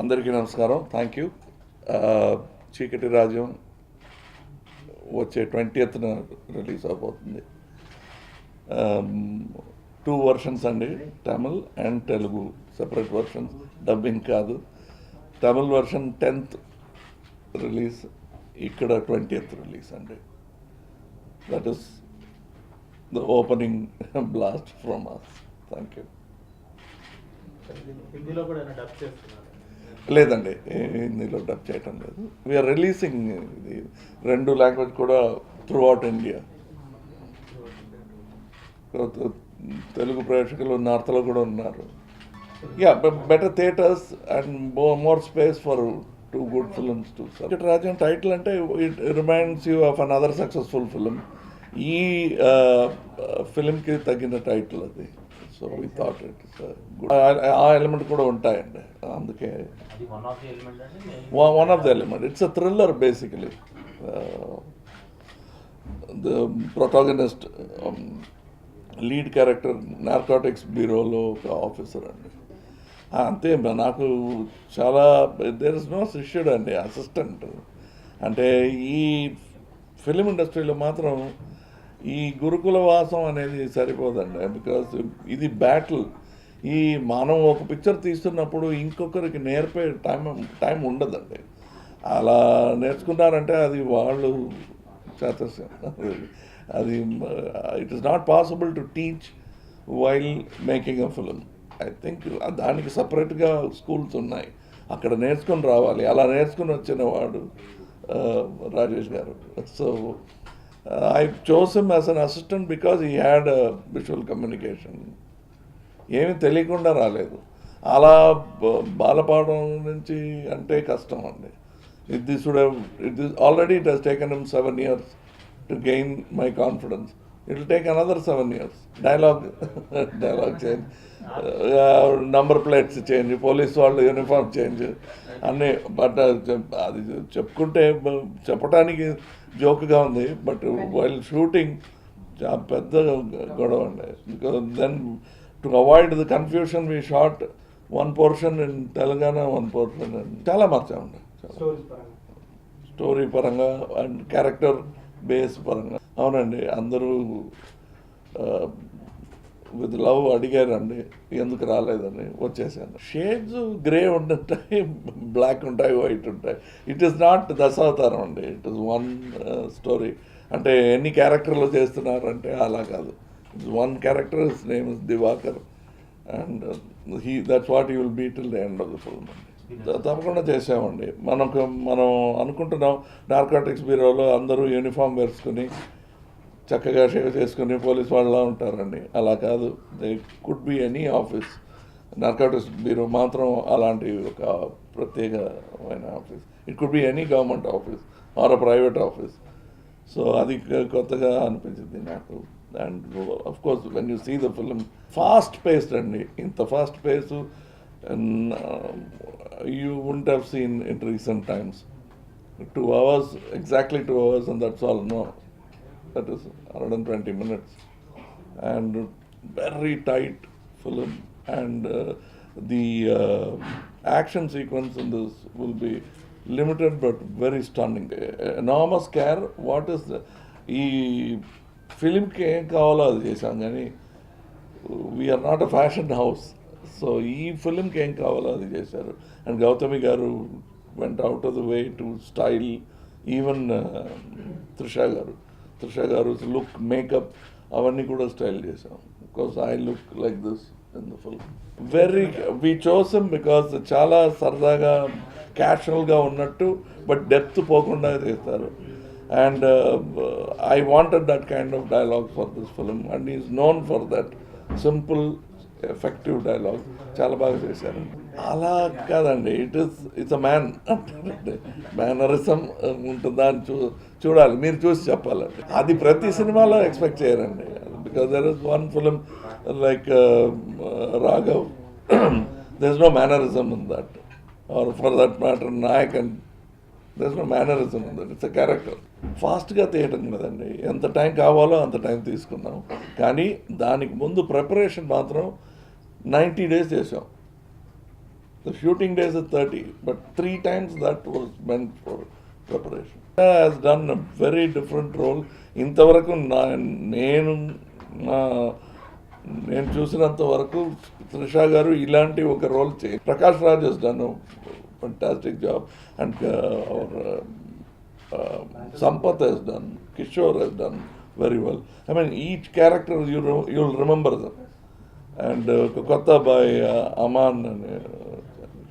అందరికీ నమస్కారం. Thank you. చీకటి రాజ్యం వచ్చే 20th రిలీజ్ అవబోతుంది. 2 వర్షన్స్ అండి, Tamil and Telugu separate versions, dubbing కాదు. తమిళ్ వర్షన్ 10th రిలీజ్, ఇక్కడ 20th రిలీజ్ అండి. That is the opening blast from us. Thank you. హిందీలో కూడా డబ్ చేస్తున్నారు? లేదండి, హిందీలో డబ్ చేయటం లేదు. వీఆర్ రిలీజింగ్ ఇది 2 లాంగ్వేజ్ కూడా త్రూ అవుట్ ఇండియా. తెలుగు ప్రేక్షకులు నార్త్లో కూడా ఉన్నారు. Yeah, better theatres and more space for 2 good films too. Cheekati Rajyam title అంటే it reminds you of another successful film. ఈ ఫిల్మ్కి తగిన టైటిల్ అది. So we thought it is good. ఆ ఎలిమెంట్ కూడా ఉంటాయండి, అందుకే one of the element. It's a thriller basically. The protagonist lead character narcotics బ్యూరోలో ఒక ఆఫీసర్ అండి. అంతే, నాకు చాలా దేర్ ఇస్ నో శిష్యుడు అండి, అసిస్టెంట్. అంటే ఈ ఫిలిం ఇండస్ట్రీలో మాత్రం ఈ గురుకుల వాసం అనేది సరిపోదండి. బికాస్ ఇది బ్యాటిల్. ఈ మనం ఒక పిక్చర్ తీస్తున్నప్పుడు ఇంకొకరికి నేర్పే టైం ఉండదండి. అలా నేర్చుకున్నారంటే అది వాళ్ళు చేతస్యం. అది it is not possible to teach while making a film. I think దానికి సపరేట్గా స్కూల్స్ ఉన్నాయి, అక్కడ నేర్చుకుని రావాలి. అలా నేర్చుకుని వచ్చిన వాడు రాజేష్ గారు. So I chose him as an assistant because he had a visual communication. ఏమీ తెలియకుండా రాలేదు. అలా బాలపాఠం నుంచి అంటే కష్టం అండి. This already it has taken him 7 years to gain my confidence. It will take another 7 years. Dialogue change, number plates change, police వాళ్ళు uniform change అన్నీ. బట్ అది చెప్పుకుంటే చెప్పడానికి జోక్గా ఉంది, బట్ వైల్ షూటింగ్ చాలా పెద్ద గొడవ అండి. Because then to avoid the confusion we shot 1 portion in Telangana, 1 portion చాలా మార్చామండి. స్టోరీ పరంగా అండ్ క్యారెక్టర్ బేస్ పరంగా. అవునండి, అందరూ విత్ లవ్ అడిగారండి, ఎందుకు రాలేదని వచ్చేసాను. షేడ్స్ గ్రే ఉంటాయి, బ్లాక్ ఉంటాయి, వైట్ ఉంటాయి. ఇట్ ఈస్ నాట్ దశావతారం అండి, ఇట్ ఈస్ 1 స్టోరీ. అంటే ఎన్ని క్యారెక్టర్లు చేస్తున్నారంటే అలా కాదు. It's 1 character, his name is Divakar, and that's what you will be till the end of the film అండి. తప్పకుండా చేసామండి. మనం అనుకుంటున్నాం నార్కోటిక్స్ బ్యూరోలో అందరూ యూనిఫామ్ వేసుకుని చక్కగా షేవ్ చేసుకుని పోలీస్ వాళ్ళలా ఉంటారండి. అలా కాదు, they could be any office. Narcotics bureau మాత్రం అలాంటి ఒక ప్రత్యేకమైన office. It could be any government office or a private office. So అది కొత్తగా అనిపించింది నాకు. And of course when you see the film, fast paced అండి. ఇంత fast pace you wouldn't have seen in recent times. 2 hours, exactly 2 hours, and that's all. No, that is 120 minutes, and very tight film. And the action sequence in this will be limited but very stunning. Enormous care. What is the film ki em kavalo adi chesam gaani we are not a fashion house. So ఈ ఫిలింకి ఏం కావాలో అది చేశారు. And Gautami గారు వెంట out of the way to style. Even Trisha గారు look, makeup అవన్నీ కూడా స్టైల్ చేశాం. Because I look like this in the film. We chose him because చాలా సరదాగా క్యాషువల్గా ఉన్నట్టు బట్ డెప్త్ పోకుండా చేస్తారు. And I wanted that kind of dialogue for this film, and is known for that simple effective dialogue. చాలా బాగా చేశారు. అలా కాదండి, ఇట్స్ అ మ్యాన్. మేనరిజం ఉంటుందా అని చూడాలి, మీరు చూసి చెప్పాలండి. అది ప్రతి సినిమాలో ఎక్స్పెక్ట్ చేయరండి. Because there is 1 film like Raghav, there is no mannerism in that, or for that matter Nayak, and there is no mannerism in that. It's a character. ఫాస్ట్గా తీయటం కదండి, ఎంత టైం కావాలో అంత టైం తీసుకున్నాం. కానీ దానికి ముందు ప్రిపరేషన్ మాత్రం 90 days చేసాం. The shooting days is 30, but 3 times that was meant for preparation. Has done a very different role. ఇంతవరకు నేను చూసినంత వరకు త్రిషా గారు ఇలాంటి ఒక role Prakash Raj has done fantastic job and Sampath has done, Kishore has done very well. I mean, each character you'll remember them. And Kotta by Aman,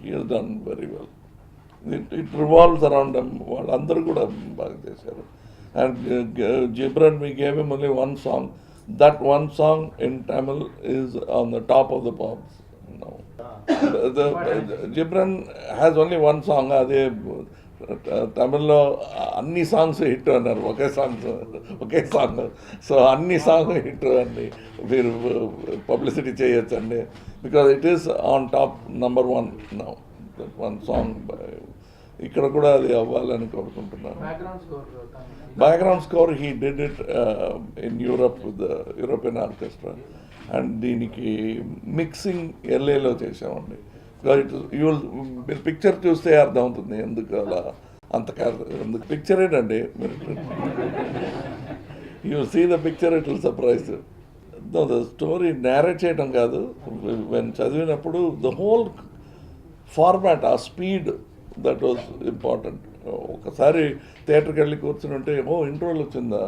he has done very well. It revolves around them. Andar kuda baga chesaru. And Gibran, we gave him only one song. That one song in Tamil is on the top of the pops now. Gibran has only one song. తమిళ్లో అన్ని songs hit అన్నారు, ఒకే song. So అన్ని song hit అని మీరు publicity చేయొచ్చండి, because it is on top number 1 now. That one song ఇక్కడ కూడా అది అవ్వాలని కోరుకుంటున్నాను. Background score he did it in Europe with the European orchestra. And దీనికి మిక్సింగ్ ఎల్ఏలో చేసామండి. మీరు పిక్చర్ చూస్తే అర్థమవుతుంది ఎందుకు అలా అంత ఎందుకు. పిక్చర్ ఏంటండి, మీరు you see the picture, it will surprise. The story narrate చేయడం కాదు, చదివినప్పుడు ద హోల్ ఫార్మాట్, ఆ స్పీడ్, దట్ వాజ్ ఇంపార్టెంట్. ఒకసారి థియేటర్కి వెళ్ళి కూర్చుని ఉంటే ఇంట్రోల్ వచ్చిందా,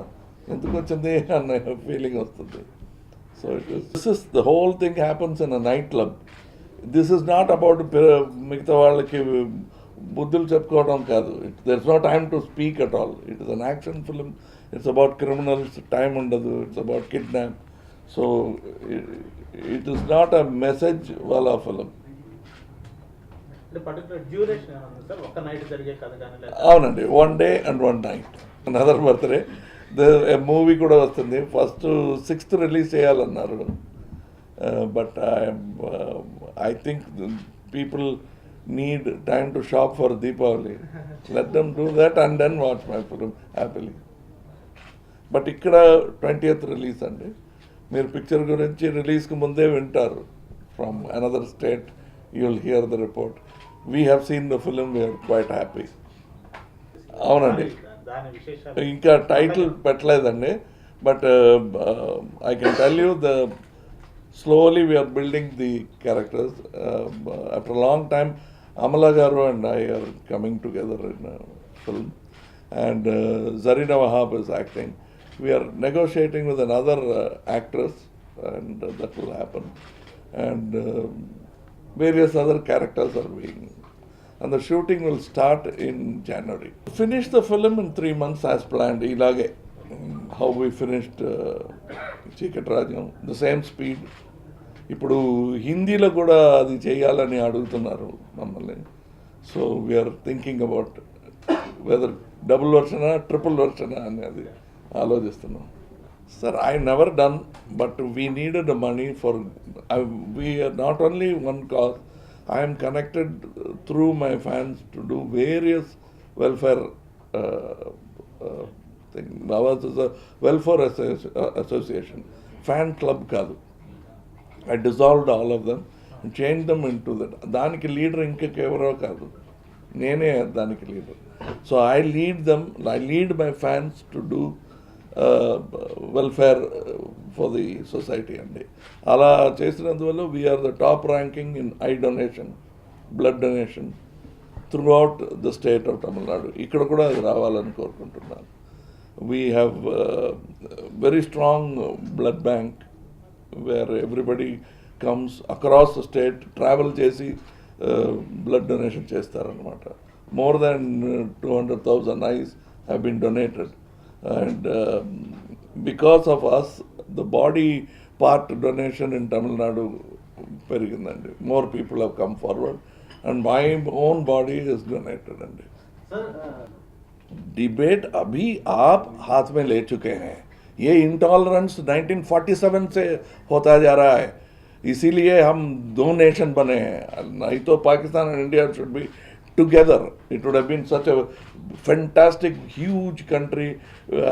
ఎందుకు వచ్చింది అన్న ఫీలింగ్ వస్తుంది. So this is the whole thing happens in a night club. This is not about మిగతా వాళ్ళకి బుద్ధులు చెప్పుకోవడం కాదు. There is no time to speak at all. It is an action film. It's about criminals, time ఉండదు. It's about kidnap. So it is not a message వాళ్ళ film. అవునండి, 1 day and 1 night. Another birthday movie కూడా వస్తుంది. First 6th release చేయాలన్నారు. But I think people need time to shop for Deepavali. Let them do that and then watch my film happily. But ikkada 20th release andi. Meer picture gurinchi release ku munde vintaru from another state. You will hear the report. We have seen the film. We are quite happy. Avunandi. Inka title petledandi. But I can tell you slowly we are building the characters. After a long time, Amala Garu and I are coming together in a film. And Zarina Wahab is acting. We are negotiating with another actress, and that will happen. And various other characters are being. And the shooting will start in January. Finish the film in 3 months as planned. Ilage. How we finished Chikati Rajam, the same speed. ఇప్పుడు హిందీలో కూడా అది చేయాలని అడుగుతున్నారు మమ్మల్ని. So we are thinking about whether double వర్షనా ట్రిపుల్ వర్షనా అనేది ఆలోచిస్తున్నాం. Sir, I never done, but we needed money for we are not only one cause. I'm connected through my fans to do various welfare thing. Welfare association, fan club కాదు. I dissolved all of them and changed them into that. దానికి leader ఇంకెవరో కాదు, నేనే దానికి leader. So I lead my fans to do welfare for the society అండి. అలా చేసినందువల్ల we are the top ranking in eye donation, blood donation throughout the state of Tamil Nadu. ఇక్కడ కూడా అది రావాలని కోరుకుంటున్నాను. We have very strong blood bank where everybody comes across the state, travel chesi blood donation chestarannamata. More than 200,000 eyes have been donated, and because of us, the body part donation in Tamil Nadu perigindandi. More people have come forward, and my own body is donated. And debate abhi aap haath mein le chuke hain. ये intolerance 1947 से होता जा रहा है, इसीलिए हम 2 nation बने हैं. नहीं तो Pakistan and India should be together. It would have been such a fantastic huge country,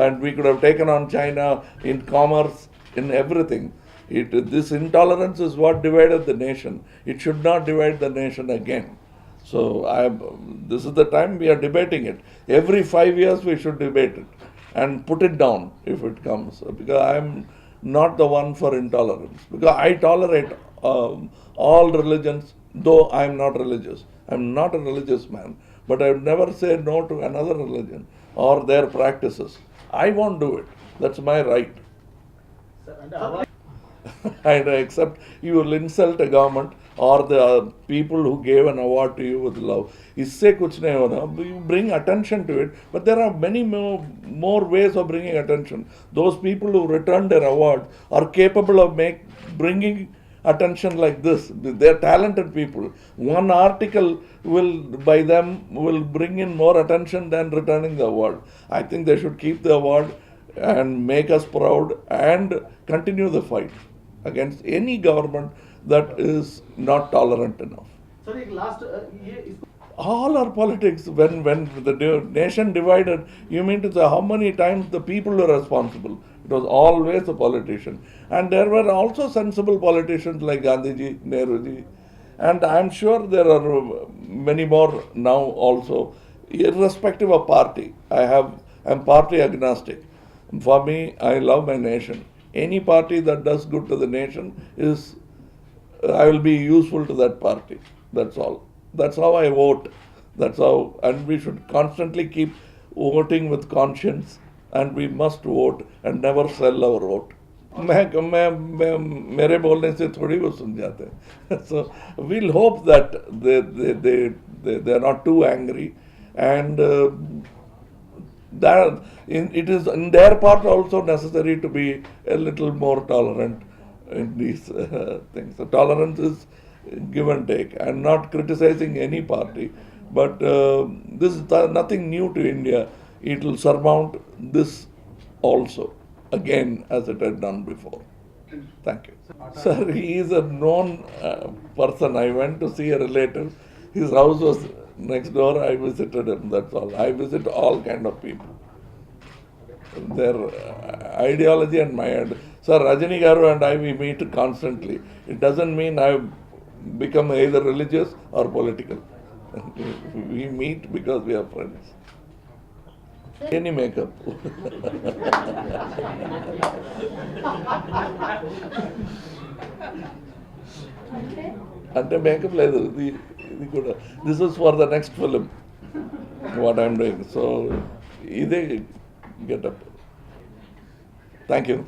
and we could have taken on China in commerce, in everything. This intolerance is what divided the nation. It should not divide the nation again. So this is the time we are debating it. Every 5 years we should debate it and put it down if it comes. Because I am not the one for intolerance. Because I tolerate all religions, though I am not religious. I am not a religious man. But I would never say no to another religion or their practices. I won't do it. That's my right. And except you will insult a government or the people who gave an award to you with love. इससे कुछ नहीं होना. You bring attention to it, but there are many more ways of bringing attention. Those people who returned their award are capable of bringing attention like this. They're talented people. One article by them will bring in more attention than returning the award. I think they should keep the award and make us proud and continue the fight against any government that is not tolerant enough. Sir, last All our politics, when the nation divided, you mean to say how many times the people were responsible? It was always the politician. And there were also sensible politicians like Gandhiji, Nehruji, and I am sure there are many more now also, irrespective of party. I'm party agnostic. For me, I love my nation. Any party that does good to the nation I will be useful to that party. That's all. That's how I vote. And we should constantly keep voting with conscience, and we must vote and never sell our vote. मेरे बोलने से थोड़ी वो सुन जाते हैं. So we'll hope that they are not too angry, and it is in their part also necessary to be a little more tolerant in these things. So tolerance is give and take. I'm not criticizing any party, but this is nothing new to India. It will surmount this also, again, as it had done before. Thank you. Sir, he is a known person. I went to see a relative. His house was next door. I visited him, that's all. I visit all kind of people. Their ideology and my ideology. Sir, Rajani Garu and I, we meet constantly. It doesn't mean I've become either religious or political. We meet because we are friends. Any makeup. అంటే makeup లేదు ఇది కూడా this is for the next film what I'm doing so ఇదే getup thank you